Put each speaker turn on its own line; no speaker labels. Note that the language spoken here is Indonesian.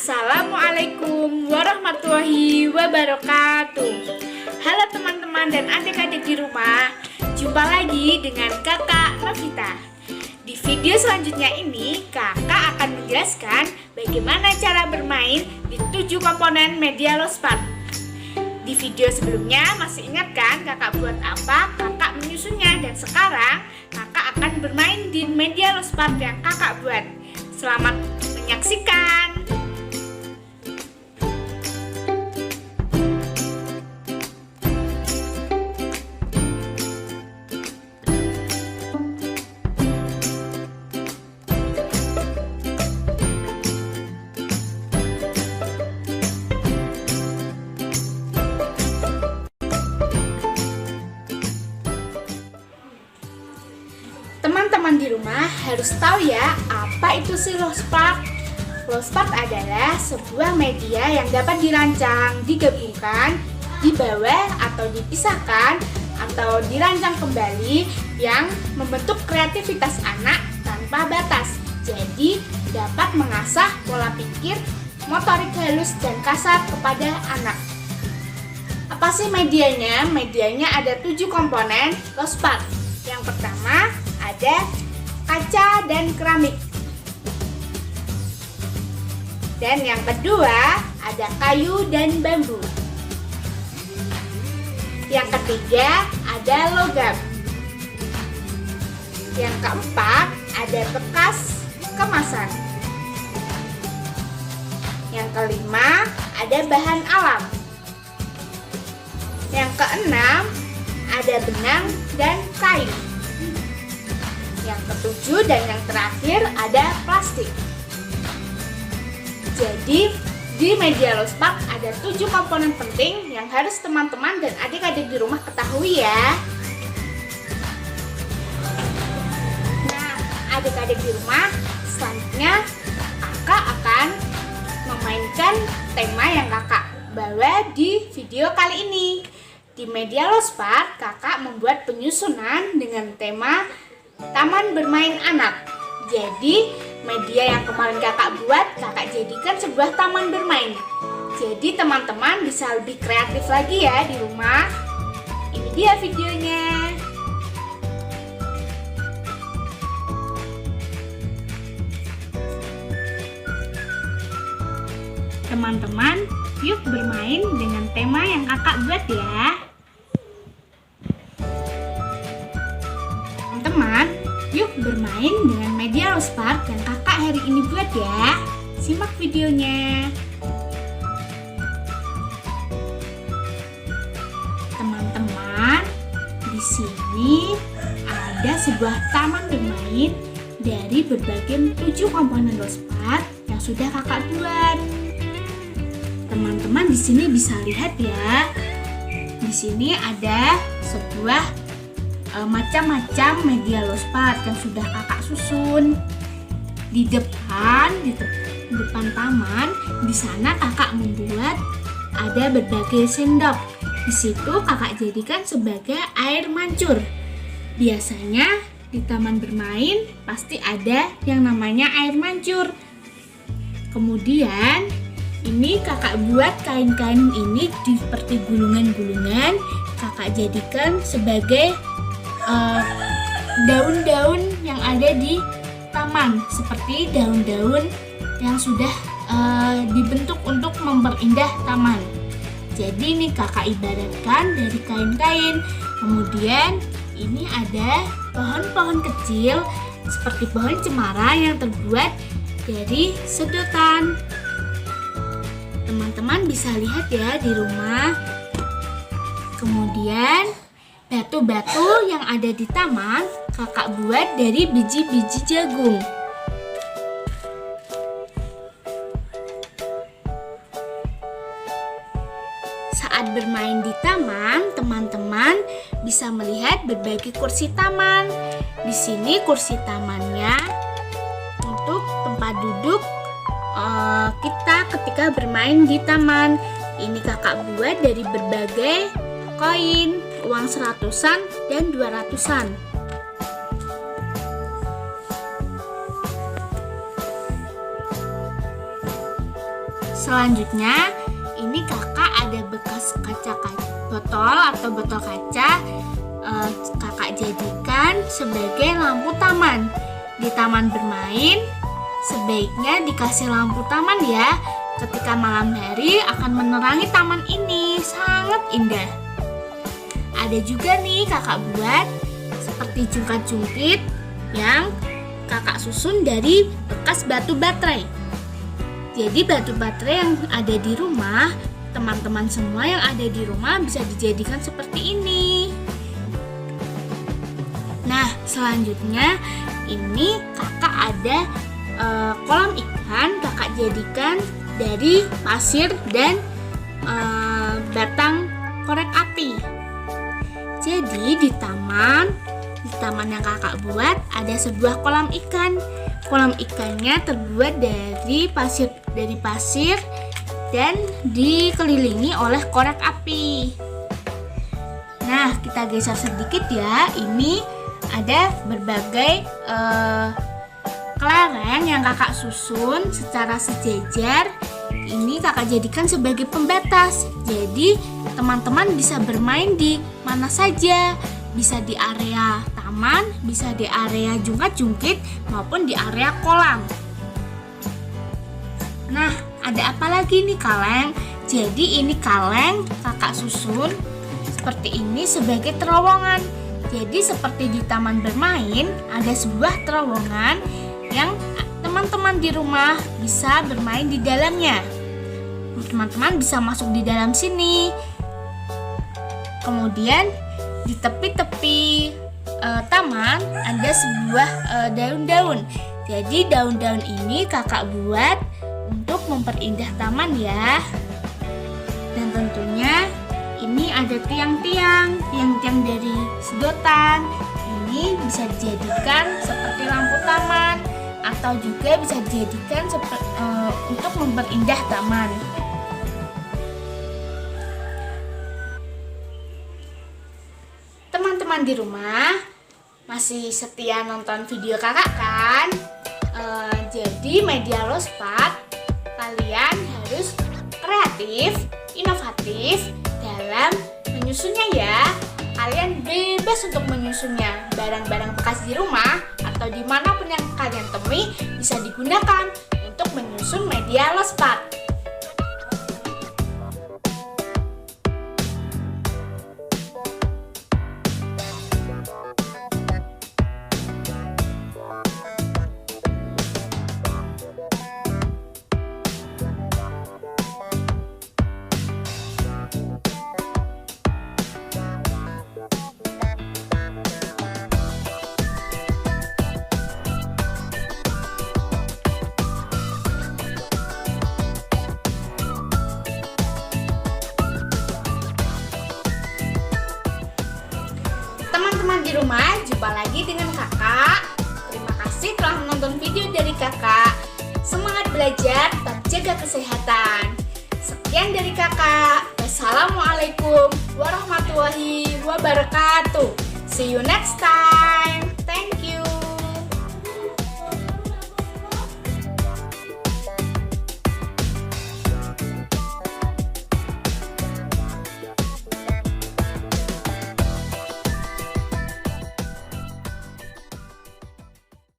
Assalamualaikum warahmatullahi wabarakatuh. Halo teman-teman dan adik-adik di rumah, jumpa lagi dengan kakak Novita. Di video selanjutnya ini, kakak akan menjelaskan bagaimana cara bermain di 7 komponen media Lospat. Di video sebelumnya, masih ingat kan kakak buat apa? Kakak menyusunnya, dan sekarang kakak akan bermain di media Lospat yang kakak buat. Selamat menyaksikan. Teman-teman di rumah harus tahu ya, apa itu sih Lospat? Lospat adalah sebuah media yang dapat dirancang, digabungkan, dibawa atau dipisahkan, atau dirancang kembali yang membentuk kreativitas anak tanpa batas. Jadi dapat mengasah pola pikir, motorik halus dan kasar kepada anak. Apa sih medianya? Medianya ada 7 komponen Lospat. Yang pertama ada kaca dan keramik. Dan yang kedua ada kayu dan bambu. Yang ketiga ada logam. Yang keempat ada bekas kemasan. Yang kelima ada bahan alam. Yang keenam ada benang dan kain. Yang ketujuh dan yang terakhir ada plastik. Jadi di media Lospat ada 7 komponen penting yang harus teman-teman dan adik-adik di rumah ketahui ya. Nah, adik-adik di rumah, selanjutnya kakak akan memainkan tema yang kakak bawa di video kali ini. Di media Lospat, kakak membuat penyusunan dengan tema Taman Bermain Anak. Jadi media yang kemarin kakak buat, kakak jadikan sebuah taman bermain. Jadi teman-teman bisa lebih kreatif lagi ya di rumah. Ini dia videonya. Teman-teman, yuk bermain dengan tema yang kakak buat ya. Teman-teman, yuk bermain dengan media Lospat yang kakak hari ini buat ya. Simak videonya. Teman-teman, di sini ada sebuah taman bermain dari berbagai 7 komponen Lospat yang sudah kakak buat. Teman-teman di sini bisa lihat ya. Di sini ada sebuah macam-macam media Lospat yang sudah kakak susun. Di depan taman, di sana kakak membuat ada berbagai sendok. Di situ kakak jadikan sebagai air mancur. Biasanya di taman bermain pasti ada yang namanya air mancur. Kemudian ini kakak buat kain-kain ini seperti gulungan-gulungan. Kakak jadikan sebagai daun-daun yang ada di taman, seperti daun-daun yang sudah dibentuk untuk memperindah taman. Jadi ini kakak ibaratkan dari kain-kain. Kemudian ini ada pohon-pohon kecil seperti pohon cemara yang terbuat dari sedotan. Teman-teman bisa lihat ya di rumah. Kemudian batu-batu yang ada di taman kakak buat dari biji-biji jagung. Saat bermain di taman, teman-teman bisa melihat berbagai kursi taman. Di sini kursi tamannya untuk tempat duduk kita ketika bermain di taman. Ini kakak buat dari berbagai koin, uang 100-an dan 200-an. selanjutnya ini kakak ada bekas botol atau botol kaca. Kakak jadikan sebagai lampu taman. Di taman bermain sebaiknya dikasih lampu taman ya. Ketika malam hari akan menerangi taman ini, sangat indah. Ada juga nih kakak buat seperti jungkat-jungkit yang kakak susun dari bekas batu baterai. Jadi batu baterai yang ada di rumah, teman-teman semua yang ada di rumah bisa dijadikan seperti ini. Nah, selanjutnya ini kakak ada kolam ikan, kakak jadikan dari pasir dan batang korek api. Jadi di taman yang kakak buat ada sebuah kolam ikan. Kolam ikannya terbuat dari pasir dan dikelilingi oleh korek api. Nah, kita geser sedikit ya. Ini ada berbagai kelereng yang kakak susun secara sejajar. Ini kakak jadikan sebagai pembatas. Jadi teman-teman bisa bermain di mana saja. Bisa di area taman, bisa di area jungkat-jungkit maupun di area kolam. Nah, ada apa lagi nih kaleng? Jadi ini kaleng kakak susun seperti ini sebagai terowongan. Jadi seperti di taman bermain, ada sebuah terowongan yang teman-teman di rumah bisa bermain di dalamnya. Teman-teman bisa masuk di dalam sini. Kemudian di tepi-tepi taman ada sebuah daun-daun. Jadi daun-daun ini kakak buat untuk memperindah taman ya. Dan tentunya ini ada tiang-tiang dari sedotan. Ini bisa dijadikan seperti lampu taman atau juga bisa dijadikan untuk memperindah taman. Teman-teman di rumah masih setia nonton video kakak kan? Jadi media lospat kalian harus kreatif, inovatif dalam menyusunnya ya. Kalian bebas untuk menyusunnya. Barang-barang bekas di rumah atau dimanapun yang kalian temui bisa digunakan untuk menyusun media lospat. Teman-teman di rumah, jumpa lagi dengan kakak. Terima kasih telah menonton video dari kakak. Semangat belajar, tetap jaga kesehatan. Sekian dari kakak. Wassalamualaikum warahmatullahi wabarakatuh. See you next time.